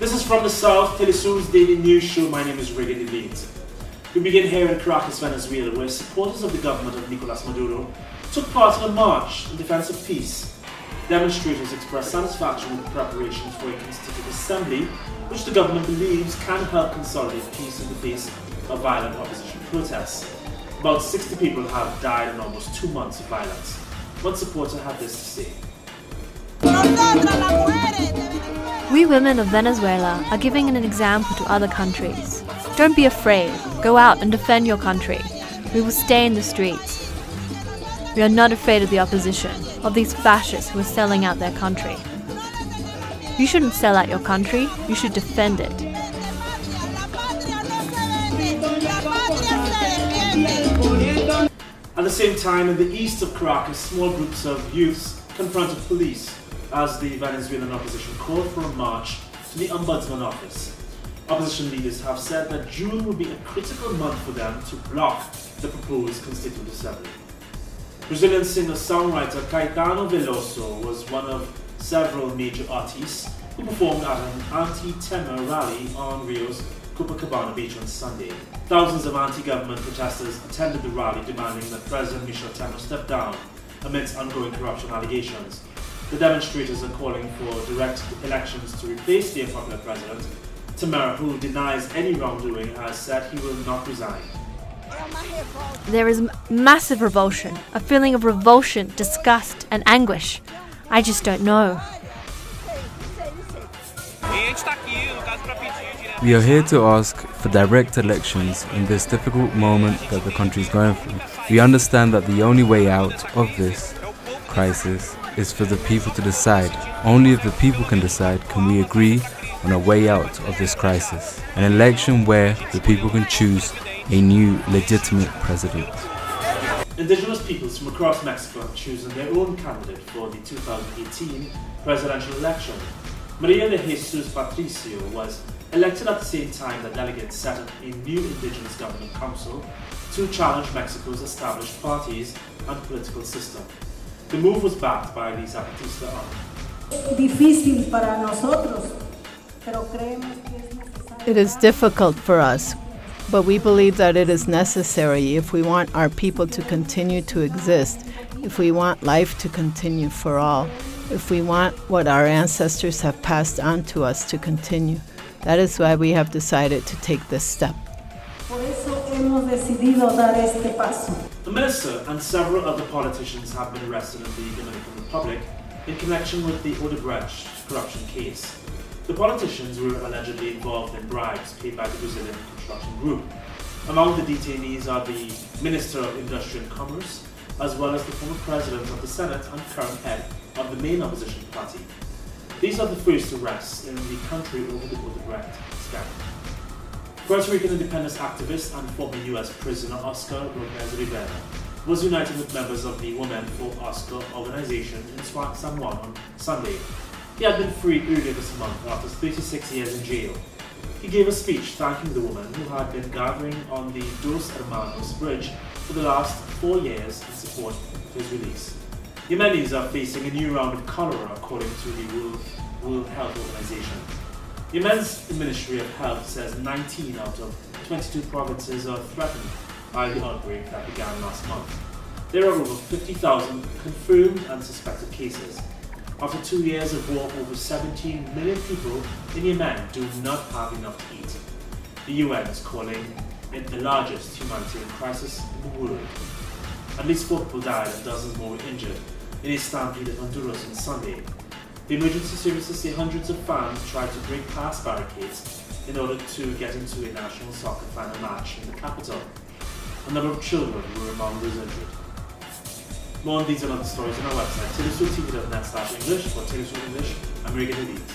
This is from the South, teleSUR's daily news show. My name is Regan Leeds. We begin here in Caracas, Venezuela, where supporters of the government of Nicolas Maduro took part in a march in defense of peace. Demonstrators expressed satisfaction with the preparations for a constituent assembly, which the government believes can help consolidate peace in the face of violent opposition protests. About 60 people have died in almost 2 months of violence. One supporter had this to say. We women of Venezuela are giving an example to other countries. Don't be afraid. Go out and defend your country. We will stay in the streets. We are not afraid of the opposition, of these fascists who are selling out their country. You shouldn't sell out your country, you should defend it. At the same time, in the east of Caracas, small groups of youths confronted police as the Venezuelan opposition called for a march to the Ombudsman office. Opposition leaders have said that June will be a critical month for them to block the proposed Constituent Assembly. Brazilian singer-songwriter Caetano Veloso was one of several major artists who performed at an anti-PENHA rally on Rio's Copacabana beach on Sunday. Thousands of anti-government protesters attended the rally demanding that President Michel Temer step down amidst ongoing corruption allegations. The demonstrators are calling for direct elections to replace the unpopular president. Temer, who denies any wrongdoing, has said he will not resign. There is massive revulsion, a feeling of revulsion, disgust and anguish. I just don't know. We are here to ask for direct elections in this difficult moment that the country is going through. We understand that the only way out of this crisis is for the people to decide. Only if the people can decide can we agree on a way out of this crisis. An election where the people can choose a new legitimate president. Indigenous peoples from across Mexico have chosen their own candidate for the 2018 presidential election. Maria de Jesus Patricio was elected at the same time that delegates set up a new Indigenous Government Council to challenge Mexico's established parties and political system. The move was backed by the Zapatistas It is difficult for us, but we believe that it is necessary if we want our people to continue to exist, if we want life to continue for all, if we want what our ancestors have passed on to us to continue. That is why we have decided to take this step. The minister and several other politicians have been arrested in the Dominican Republic in connection with the ODEBRECHT corruption case. The politicians were allegedly involved in bribes paid by the Brazilian construction group. Among the detainees are the Minister of Industry and Commerce, as well as the former President of the Senate and current head of the main opposition party. These are the first arrests in the country over the ODEBRECHT scandal. Puerto Rican independence activist and former U.S. prisoner Oscar Rivera was united with members of the Women for Oscar organization in San Juan on Sunday. He had been freed earlier this month after 36 years in jail. He gave a speech thanking the women who had been gathering on the Dos Hermanos Bridge for the last 4 years in support of his release. Yemenis are facing a new round of cholera according to the World Health Organization. Yemen's Ministry of Health says 19 out of 22 provinces are threatened by the outbreak that began last month. There are over 50,000 confirmed and suspected cases. After 2 years of war, over 17 million people in Yemen do not have enough to eat. The UN is calling it the largest humanitarian crisis in the world. At least 4 people died and dozens more were injured in a stampede in Honduras on Sunday. The emergency services say hundreds of fans tried to break past barricades in order to get into a national soccer final match in the capital. A number of children were among those injured. More on these and other stories on our website, telesurtv.net/English or teleSUR English. I'm Regan Leeds.